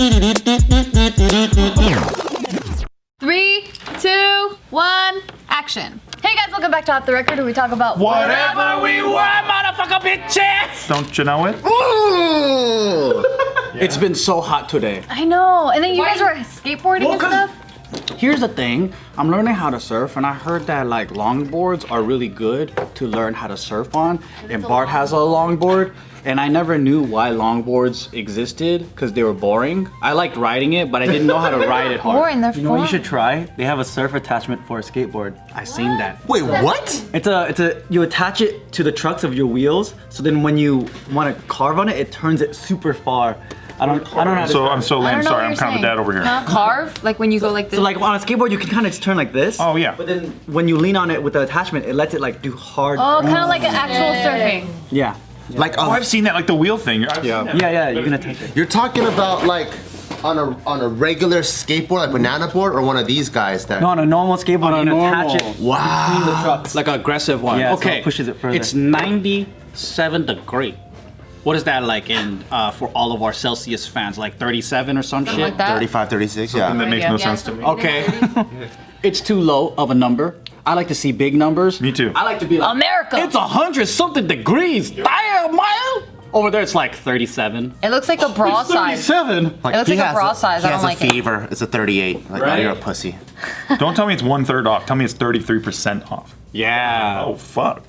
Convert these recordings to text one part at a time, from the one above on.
3, 2, 1, action. Hey guys, welcome back to Off the Record, where we talk about Whatever we want, motherfucker bitches! Don't you know it? Ooh! It's been so hot today. I know, and then you guys were skateboarding and stuff? Here's the thing, I'm learning how to surf and I heard that like longboards are really good to learn how to surf on. And Bart has a longboard and I never knew why longboards existed because they were boring. I liked riding it, but I didn't know how to ride it hard. Boring, they're You know what you fun. should try? They have a surf attachment for a skateboard. I seen that. Wait, what? You attach it to the trucks of your wheels, so then when you want to carve on it, it turns it super far. I don't know how to So I'm so I lame. don't know Sorry, what I'm you're kind of a saying. dad over here. Huh? Carve? Like when you go like this? So like on a skateboard, you can kind of just turn like this. Oh yeah. But then when you lean on it with the attachment, it lets it like do hard. Oh, kind of like an actual surfing. Yeah. Like, Oh, I've seen that, like the wheel thing. Yeah, you can attach it. you're talking about like on a regular skateboard, like banana board, or one of these guys that? No, on a normal skateboard, On you a can attach normal. it Wow. between the trucks. Like an aggressive one. Yeah, so okay. it pushes it further. It's 97 degree. What is that like in for all of our Celsius fans? Like 37 or some shit? like that. 35, 36, And that yeah. makes no sense to me. Okay. It's too low of a number. I like to see big numbers. Me too. I like to be like, America. it's 100 something degrees. Damn, man. Over there, it's like 37. It looks like a bra size. 37. Like, It looks he like a has bra size, He I has don't a like it. fever. It's a 38. Like, Right? you're a pussy. Don't tell me it's 1/3 off. Tell me it's 33% off. Yeah. Oh fuck.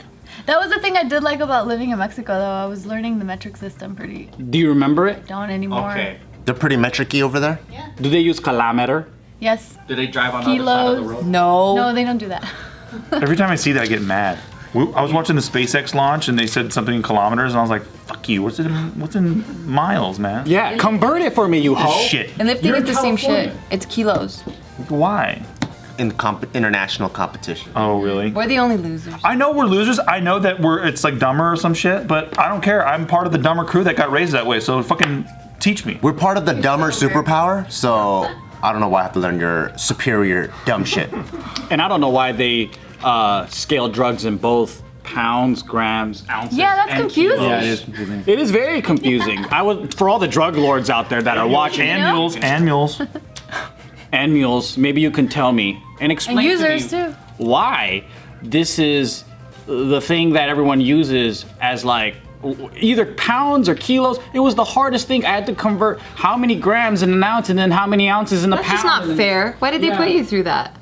That was the thing I did like about living in Mexico, though. I was learning the metric system pretty. Do you remember it? Don't anymore. Okay. They're pretty metric-y over there. Do they use kilometer? Yes. Do they drive on the other side of the Kilos. road? No, they don't do that. Every time I see that, I get mad. I was watching the SpaceX launch, and they said something in kilometers, and I was like, "Fuck you! What's in miles, man?" Yeah, convert it for me, you hoe. Shit. And lifting You're is the same California. shit. It's kilos. Why? In international competition. Oh really? We're the only losers. I know we're losers. I know that it's like dumber or some shit, but I don't care. I'm part of the dumber crew that got raised that way. So fucking teach me. We're part of the dumber superpower, so I don't know why I have to learn your superior dumb shit. And I don't know why they scale drugs in both pounds, grams, ounces. Yeah, that's and confusing. kilos. Yeah, it is confusing. It is very confusing. I would, for all the drug lords out there that are watching And mules. and mules, maybe you can tell me and explain And users, to me too. why this is the thing that everyone uses as like either pounds or kilos. It was the hardest thing. I had to convert how many grams in an ounce and then how many ounces in a That's pound. just not fair. Why did they put you through that?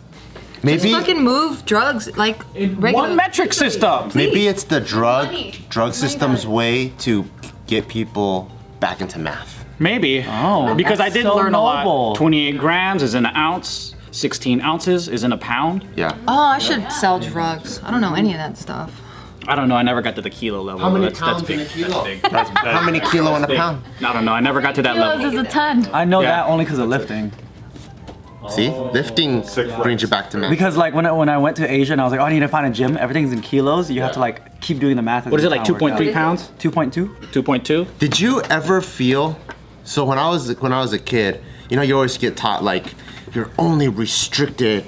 Maybe Just fucking move drugs like regular. One metric system. maybe it's the drug Money system's way to get people back into math. Maybe. Oh, because I that's did so learn a noble. lot. 28 grams is in an ounce. 16 ounces is in a pound. Yeah. Oh, I should sell drugs. I don't know any of that stuff. I don't know. I never got to the kilo level. How many that's pounds big. in a kilo? That's big. How many kilo in a pound? I don't know. I never got to that Kilos level. is a ton. I know Yeah. that only because of lifting. See, lifting brings you back to math. Because like when I went to Asia and I was like, oh, I need to find a gym. Everything's in kilos. You have to like keep doing the math. What is it, like 2.3 pounds? 2.2. 2.2? Did you ever feel? So when I was a kid, you know, you always get taught like you're only restricted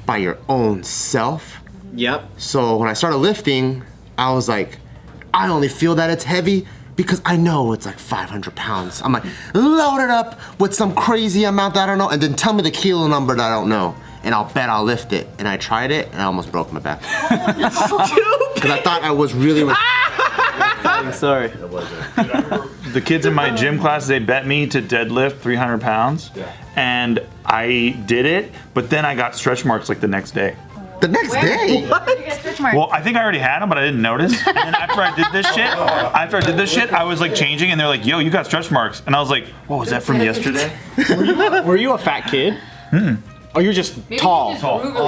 by your own self. Yep. So when I started lifting, I was like, I only feel that it's heavy because I know it's like 500 pounds. I'm like, load it up with some crazy amount that I don't know, and then tell me the kilo number that I don't know, and I'll bet I'll lift it. And I tried it, and I almost broke my back. Because I thought I was really. I'm sorry. The kids in my gym class, they bet me to deadlift 300 pounds, and I did it. But then I got stretch marks like the next day. The next day. Well, I think I already had them, but I didn't notice. And then after I did this shit, I was like changing, and they're like, "Yo, you got stretch marks," and I was like, "What was that from yesterday?" Were you a fat kid? Or you're just tall?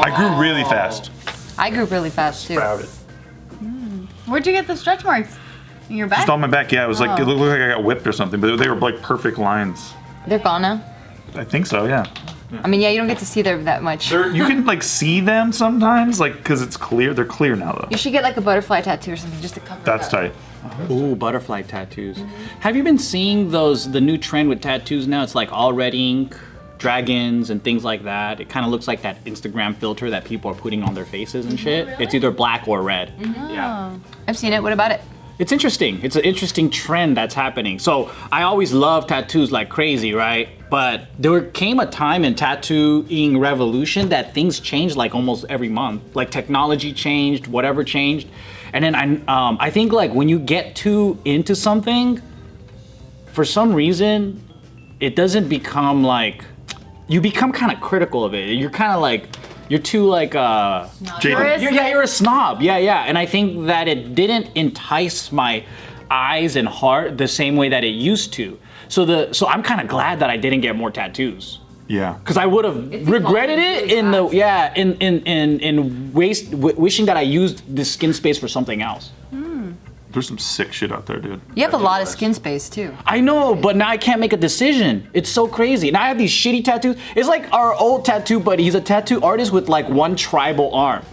I grew really fast. I grew really fast too. Crowded. Where'd you get the stretch marks? In your back? Just on my back, yeah. It was like it Oh. looked like I got whipped or something, but they were like perfect lines. They're gone now. I think so, yeah. I mean, yeah, you don't get to see them that much. You can like see them sometimes, like because it's clear. They're clear now though. You should get like a butterfly tattoo or something just to cover That's it up. tight. Ooh, butterfly tattoos. Have you been seeing the new trend with tattoos now? It's like all red ink, dragons, and things like that. It kind of looks like that Instagram filter that people are putting on their faces and shit. It's either black or red. Yeah. I've seen it. What about it? it's interesting. It's an interesting trend that's happening. So I always loved tattoos like crazy, right? But there came a time in tattooing revolution that things changed like almost every month. Like technology changed, whatever changed. And then I think like when you get too into something, for some reason, it doesn't become like, you become kind of critical of it. You're kind of like, you're too like, Jaded. you're a snob. Yeah. And I think that it didn't entice my eyes and heart the same way that it used to. So I'm kind of glad that I didn't get more tattoos. Yeah. Because I would have regretted it wishing that I used this skin space for something else. There's some sick shit out there, dude. You have a lot of skin space too. I know, but now I can't make a decision. It's so crazy. Now I have these shitty tattoos. It's like our old tattoo buddy. He's a tattoo artist with like one tribal arm.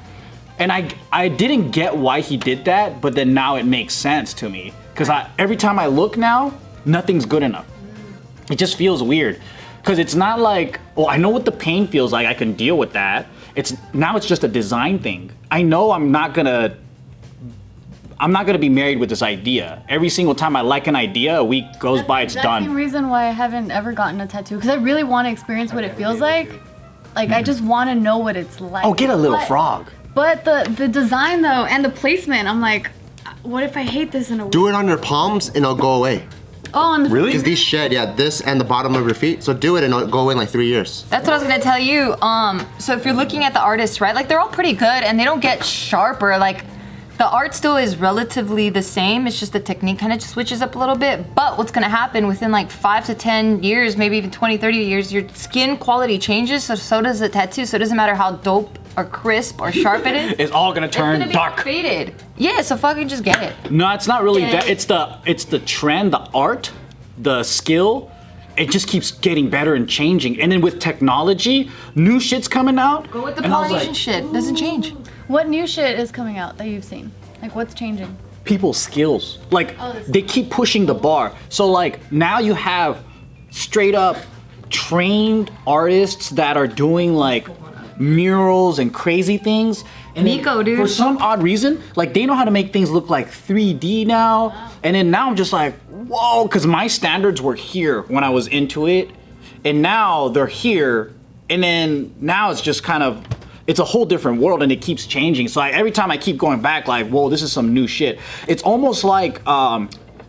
And I didn't get why he did that, but then now it makes sense to me. Because every time I look now, nothing's good enough. It just feels weird. Because it's not like, oh, I know what the pain feels like. I can deal with that. Now it's just a design thing. I know I'm not gonna be married with this idea. Every single time I like an idea, a week goes by, it's That's the done. reason why I haven't ever gotten a tattoo, because I really want to experience what it feels like. Like I just want to know what it's like. Oh, get a little But- frog. But the design though and the placement, I'm like, what if I hate this in a week? Do it on your palms and it'll go away. Oh, on the Really? Because these shed, this and the bottom of your feet. So do it and it'll go away in like 3 years. That's what I was gonna tell you. So if you're looking at the artists, right? Like they're all pretty good and they don't get sharper. Like the art still is relatively the same. It's just the technique kind of switches up a little bit. But what's gonna happen within like 5 to 10 years, maybe even 20, 30 years, your skin quality changes. So does the tattoo. So it doesn't matter how dope or crisp or sharp it is. It's all gonna It's turn gonna be dark. faded. Yeah, so fucking just get it. No, it's not really Yeah. that. It's the trend, the art, the skill. It just keeps getting better and changing. And then with technology, new shit's coming out. Go with the and I was Polynesian like, shit. Doesn't change. What new shit is coming out that you've seen? Like what's changing? people's skills. Like they keep pushing the bar. So like now you have straight up trained artists that are doing like murals and crazy things. And then Nico, dude. For some odd reason, like they know how to make things look like 3D now. And then now I'm just like, whoa, because my standards were here when I was into it. And now they're here. And then now it's just kind of, it's a whole different world and it keeps changing. So every time I keep going back, like, whoa, this is some new shit. It's almost like,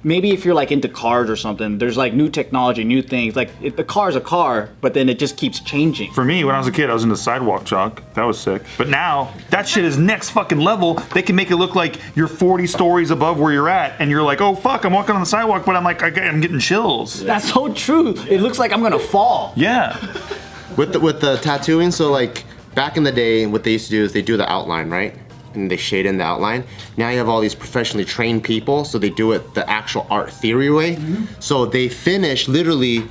maybe if you're like into cars or something, there's like new technology, new things. Like the car's a car, but then it just keeps changing. For me, when I was a kid, I was into sidewalk chalk. That was sick. But now, that shit is next fucking level. They can make it look like you're 40 stories above where you're at, and you're like, oh fuck, I'm walking on the sidewalk, but I'm like, I'm getting chills. That's so true. It looks like I'm gonna fall. Yeah. With the tattooing, so like back in the day, what they used to do is they do the outline, right? And they shade in the outline. Now you have all these professionally trained people, so they do it the actual art theory way. So they finish literally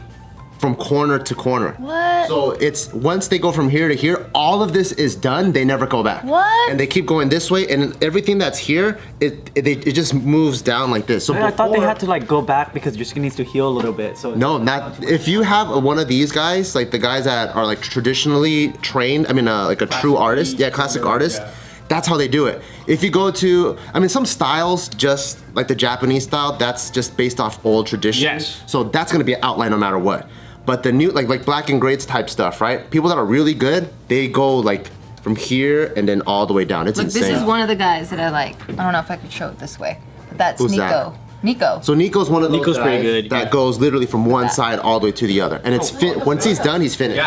from corner to corner. What? So it's once they go from here to here, all of this is done. They never go back. What? And they keep going this way, and everything that's here, it just moves down like this. So I thought they before- had to like go back because your skin needs to heal a little bit. So No, not if you have one of these guys, like the guys that are like traditionally trained. I mean, like a true artist, classic artist. That's how they do it. If you go to, I mean, some styles, just like the Japanese style, that's just based off old tradition. Yes. So that's gonna be an outline no matter what. But the new, like black and grades type stuff, right? People that are really good, they go like from here and then all the way down. It's Look, insane. this is one of the guys that I like. I don't know if I could show it this way. But that's Who's Nico. that? Nico. So Nico's one of those Nico's guys pretty good, that yeah. goes literally from one side all the way to the other. And it's once he's done, he's finished.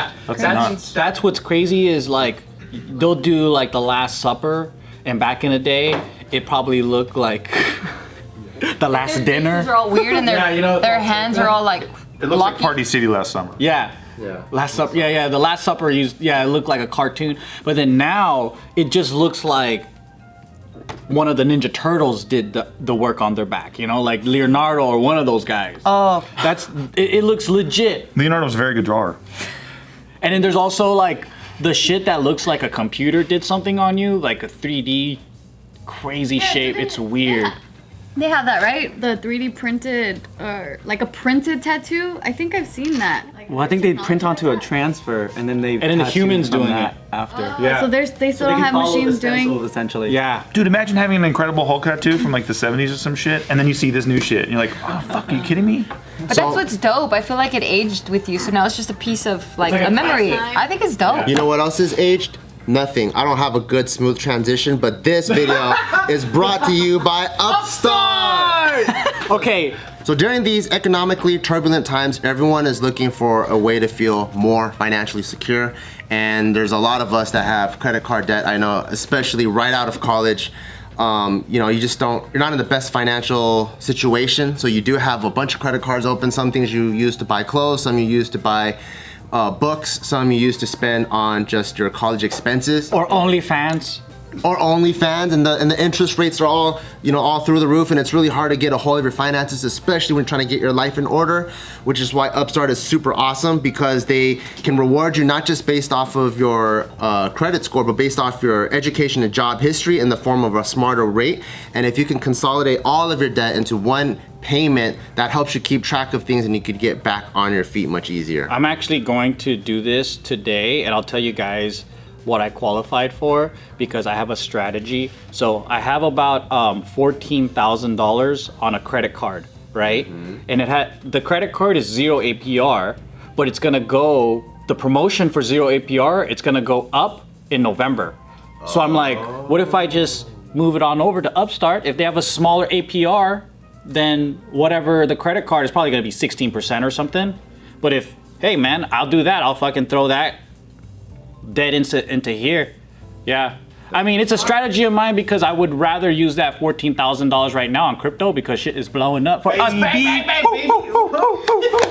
That's what's crazy is like they'll do like the Last Supper, and back in the day, it probably looked like the Last Their Dinner. faces are all weird and their, Yeah, you know, their hands are all like It looks like locky. Party City last summer. Yeah. Last Supper. Yeah. The Last Supper used. Yeah, it looked like a cartoon. But then now it just looks like one of the Ninja Turtles did the work on their back. You know, like Leonardo or one of those guys. Oh. That's. It looks legit. Leonardo was a very good drawer. And then there's also like the shit that looks like a computer did something on you, like a 3D crazy shape. It's weird. They have that, right? The 3D printed, or like a printed tattoo. I think I've seen that. Like, Well, I think they print onto a transfer and then they. And then the tattoo humans from doing that it. after. Yeah. So they still They don't can have follow the machines stencils, doing. essentially. Yeah. Dude, imagine having an Incredible Hulk tattoo from like the 70s or some shit, and then you see this new shit, and you're like, oh fuck, are you kidding me? But that's what's dope. I feel like it aged with you, so now it's just a piece of like a memory. I think it's dope. You know what else is aged? Nothing. I don't have a good smooth transition, but this video is brought to you by Upstart! Okay. So during these economically turbulent times, everyone is looking for a way to feel more financially secure. And there's a lot of us that have credit card debt, I know, especially right out of college. You know, you're not in the best financial situation. So you do have a bunch of credit cards open. Some things you use to buy clothes, some you use to buy books, some you use to spend on just your college expenses. Or OnlyFans. Or OnlyFans, and the interest rates are all, you know, all through the roof, and it's really hard to get a hold of your finances, especially when you're trying to get your life in order, which is why Upstart is super awesome, because they can reward you not just based off of your credit score, but based off your education and job history in the form of a smarter rate. And if you can consolidate all of your debt into one payment, that helps you keep track of things and you could get back on your feet much easier. I'm actually going to do this today, and I'll tell you guys what I qualified for because I have a strategy. So I have about $14,000 on a credit card, right? And the credit card is 0 APR, but it's gonna go, the promotion for 0 APR, it's gonna go up in November. So I'm like, what if I just move it on over to Upstart? If they have a smaller APR, then whatever the credit card is probably gonna be 16% or something. But if, hey man, I'll do that, I'll fucking throw that dead into here. Yeah. I mean, it's a strategy of mine because I would rather use that $14,000 right now on crypto because shit is blowing up for us.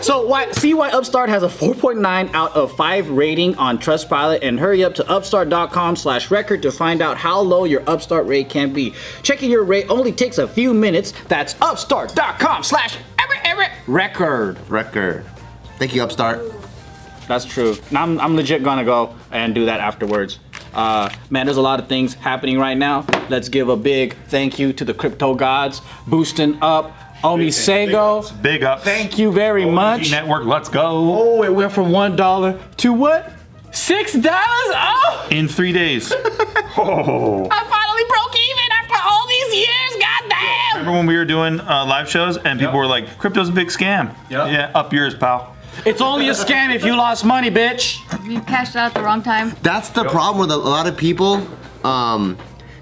So see why Upstart has a 4.9 out of 5 rating on Trustpilot, and hurry up to upstart.com/record to find out how low your Upstart rate can be. Checking your rate only takes a few minutes. That's upstart.com/record. Record. Thank you, Upstart. That's true. Now I'm legit gonna go and do that afterwards. Man, there's a lot of things happening right now. Let's give a big thank you to the crypto gods, boosting up Omi Sego. Big ups. Thank you very much. Network, let's go. Oh, it went from $1 to what? $6? Oh! In 3 days. Oh. I finally broke even after all these years. Goddamn! Remember when we were doing live shows and people were like, crypto's a big scam? Yep. Yeah, up yours, pal. It's only a scam if you lost money, bitch. You cashed out at the wrong time. That's the problem with a lot of people.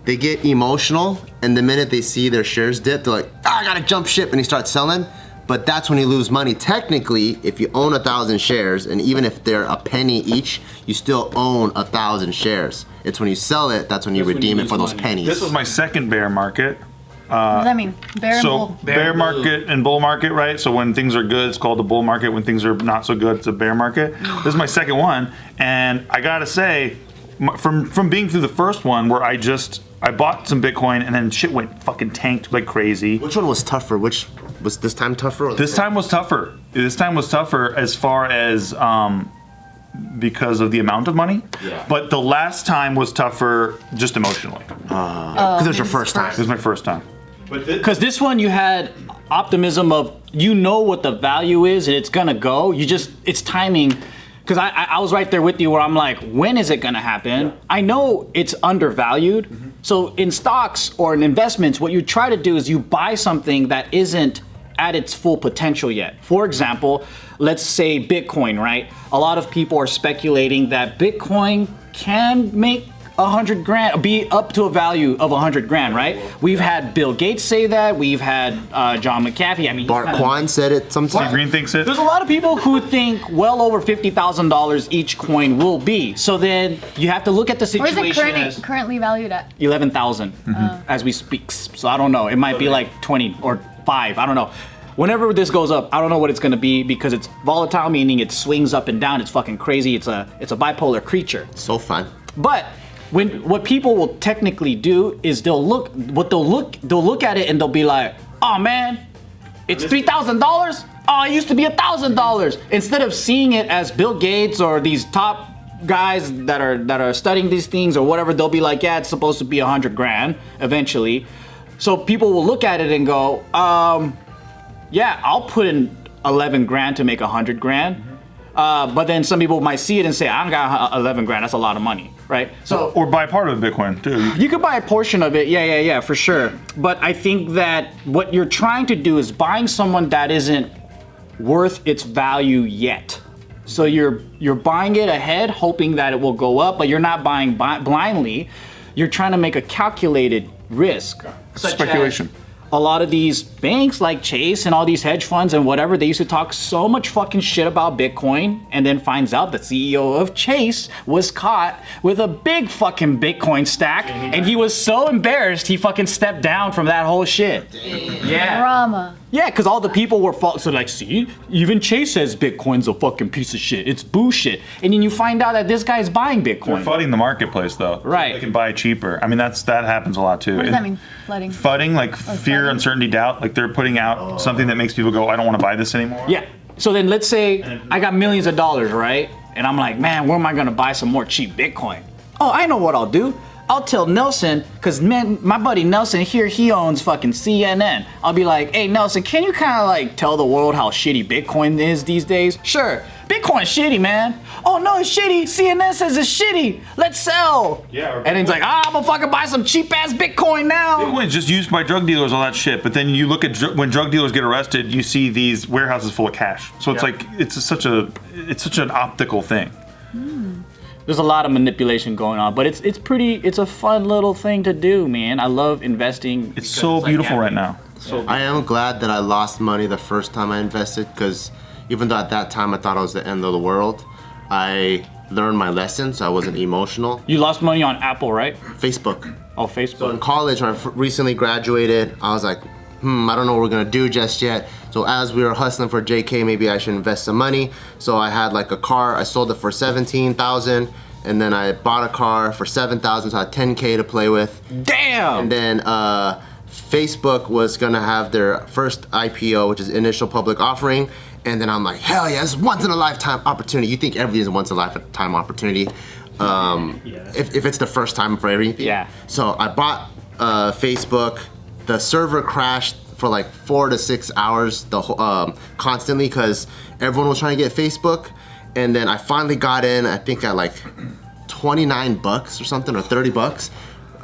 They get emotional, and the minute they see their shares dip, they're like, I gotta jump ship, and they start selling. But that's when you lose money. Technically, if you own 1,000 shares, and even if they're a penny each, you still own 1,000 shares. It's when you sell it, that's when you redeem it for those pennies. This was my second bear market. What does that mean? Bear and So bull. bear market and bull market, right? So when things are good, it's called a bull market. When things are not so good, it's a bear market. This is my second one, and I gotta say, from being through the first one where I bought some Bitcoin and then shit went fucking tanked like crazy. Which one was tougher? Which was this time tougher? Or This time was tougher. This time was tougher as far as because of the amount of money. Yeah. But the last time was tougher just emotionally. because it was your first time. This is my first time. Because this one you had optimism of you know what the value is and it's gonna go. It's timing. Because I was right there with you where I'm like, when is it gonna happen? Yeah. I know it's undervalued. Mm-hmm. So in stocks or in investments, what you try to do is you buy something that isn't at its full potential yet. For example, let's say Bitcoin, right? A lot of people are speculating that Bitcoin can make 100 grand, be up to a value of 100 grand, right? We've had Bill Gates say that. We've had John McAfee. I mean, Bart Kwan said it Steve sometime. Green thinks it. there's a lot of people who think well over $50,000 each coin will be. So then you have to look at the Where's situation it as currently valued at? 11,000 as we speak. So I don't know. It might be like 20 or 5. I don't know. Whenever this goes up, I don't know what it's gonna be because it's volatile, meaning it swings up and down. It's fucking crazy. It's a bipolar creature. So fun. But what people will technically do is they'll look at it and they'll be like, oh man, it's $3,000. Oh, it used to be $1,000. Instead of seeing it as Bill Gates or these top guys that are studying these things or whatever, they'll be like, yeah, it's supposed to be 100 grand eventually. So people will look at it and go, yeah, I'll put in 11 grand to make 100 grand. But then some people might see it and say, I don't got 11 grand. That's a lot of money, right? So Or buy part of Bitcoin too. you could buy a portion of it, yeah, for sure. But I think that what you're trying to do is buying someone that isn't worth its value yet. So you're buying it ahead, hoping that it will go up, but you're not buying blindly. You're trying to make a calculated risk. Such Speculation. as a lot of these banks like Chase and all these hedge funds and whatever, they used to talk so much fucking shit about Bitcoin and then finds out the CEO of Chase was caught with a big fucking Bitcoin stack and he was so embarrassed he fucking stepped down from that whole shit. Yeah. Drama. Yeah, because all the people were so like, see, even Chase says Bitcoin's a fucking piece of shit. It's bullshit. And then you find out that this guy's buying They're Bitcoin. flooding the marketplace though. Right. So they can buy cheaper. I mean, that happens a lot too. What does that mean? Flooding. Flooding, like fear, flooding? uncertainty, doubt. Like they're putting out something that makes people go, I don't want to buy this anymore. Yeah. So then let's say I got millions of dollars, right? And I'm like, man, where am I gonna buy some more cheap Bitcoin? Oh, I know what I'll do. I'll tell Nelson, because man, my buddy Nelson here, he owns fucking CNN. I'll be like, hey Nelson, can you kind of like tell the world how shitty Bitcoin is these days? Sure. Bitcoin's shitty, man. Oh no, it's shitty. CNN says it's shitty. Let's sell. Yeah, or And he's like, I'm gonna fucking buy some cheap ass Bitcoin now. Bitcoin's just used by drug dealers, all that shit. But then you look at when drug dealers get arrested, you see these warehouses full of cash. So it's like it's such an optical thing. There's a lot of manipulation going on, but it's a fun little thing to do, man. I love investing. It's so beautiful right now. I am glad that I lost money the first time I invested, because even though at that time I thought it was the end of the world, I learned my lesson, so I wasn't emotional. You lost money on Apple, right? Facebook. Oh, So in Facebook. college, when I recently graduated, I was like, I don't know what we're gonna do just yet. So as we were hustling for JK, maybe I should invest some money. So I had like a car, I sold it for 17,000, and then I bought a car for 7,000, so I had 10K to play with. Damn. And then Facebook was gonna have their first IPO, which is initial public offering. And then I'm like, hell yeah, this is once in a lifetime opportunity. You think everything is a once in a lifetime opportunity. If it's the first time for everything. Yeah. So I bought Facebook. The server crashed for like 4 to 6 hours constantly because everyone was trying to get Facebook. And then I finally got in, I think at like $29 or something, or $30.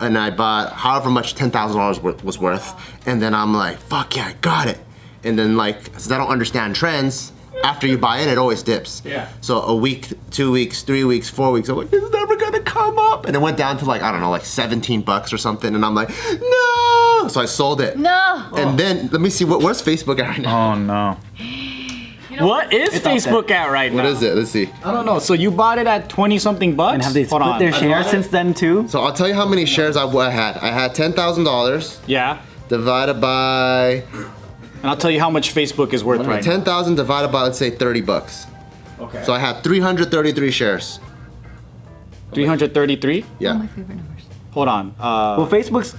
And I bought however much $10,000 was worth. And then I'm like, fuck yeah, I got it. And then like, since I don't understand trends, after you buy in, it always dips. Yeah. So a week, 2 weeks, 3 weeks, 4 weeks, I'm like, it's never gonna come up. And it went down to like, I don't know, like $17 or something. And I'm like, no. So I sold it. No. And then, let me see, where's Facebook at right now? Oh no. What is Facebook at right now? What is it? Let's see. I don't know. So you bought it at 20 something bucks? And have they Hold split on. their shares since then too? So I'll tell you how many shares I had. I had $10,000 Yeah. divided by, And I'll tell you how much Facebook is worth right now. 10,000 divided by, let's say $30. Okay. So I had 333 shares. 333? Yeah. My favorite numbers. Hold on. Well, Facebook's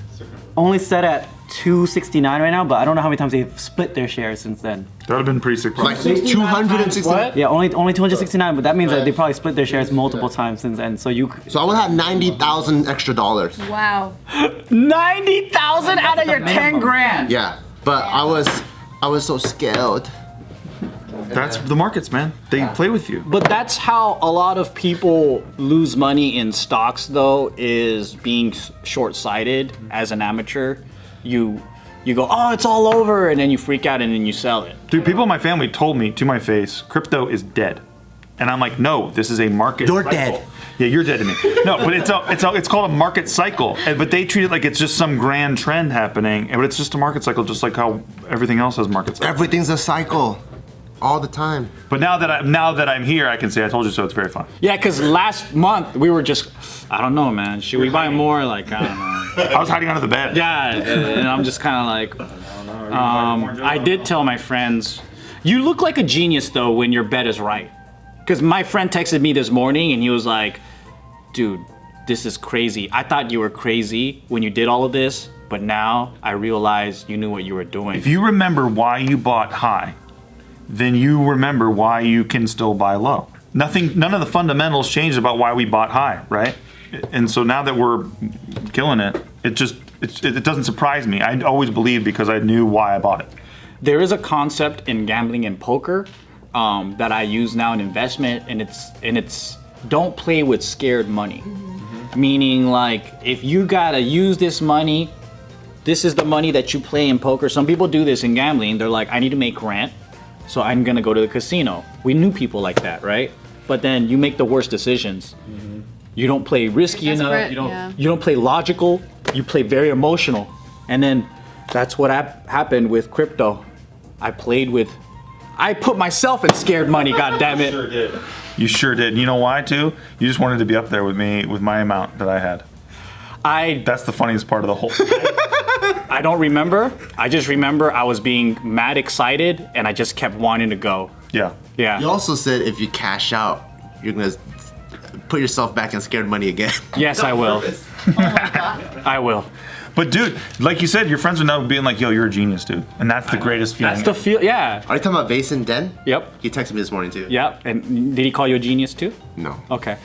only set at 269 right now, but I don't know how many times they've split their shares since then. That would have been pretty sick. Like 69 260. what? Yeah, only 269, but that means that they probably split their shares multiple times since then. So you, So I would have 90,000 extra dollars. Wow. 90,000 out of your 10 grand. Yeah. But I was so scared. That's the markets, man. They play with you. But that's how a lot of people lose money in stocks, though, is being short-sighted as an amateur. You go, oh, it's all over, and then you freak out and then you sell it. Dude, people in my family told me to my face, crypto is dead. And I'm like, no, this is a market You're cycle. dead. Yeah, you're dead to me. No, but it's called a market cycle. But they treat it like it's just some grand trend happening. But it's just a market cycle, just like how everything else has market cycles. Everything's a cycle. All the time. But now that I'm here, I can say I told you so. It's very fun. Yeah, because last month we were just, I don't know, man. Should we buy more? Like, I don't know. I was hiding under the bed. Yeah, and I'm just kind of like, I did tell my friends, you look like a genius though when your bet is right. Because my friend texted me this morning and he was like, dude, this is crazy. I thought you were crazy when you did all of this, but now I realize you knew what you were doing. If you remember why you bought high, then you remember why you can still buy low. None of the fundamentals changed about why we bought high, right? And so now that we're killing it, it doesn't surprise me. I always believed because I knew why I bought it. There is a concept in gambling and poker that I use now in investment, and it's don't play with scared money. Meaning, like, if you gotta use this money, this is the money that you play in poker. Some people do this in gambling. They're like, I need to make rent, so I'm gonna go to the casino. We knew people like that, right? But then you make the worst decisions. You don't play risky enough. Desperate, You don't play logical. You play very emotional, and then that's what happened with crypto. I put myself in scared money. God damn it! You sure did. And you know why too? You just wanted to be up there with me with my amount that I had. That's the funniest part of the whole thing. I don't remember. I just remember I was being mad excited, and I just kept wanting to go. Yeah. Yeah. You also said if you cash out, you're gonna put yourself back in scared money again. Yes, I will. I will. But dude, like you said, your friends are now being like, "Yo, you're a genius, dude," and that's the greatest feeling. That's the feel. Yeah. Are you talking about Vason Den? Yep. He texted me this morning too. Yep. And did he call you a genius too? No. Okay.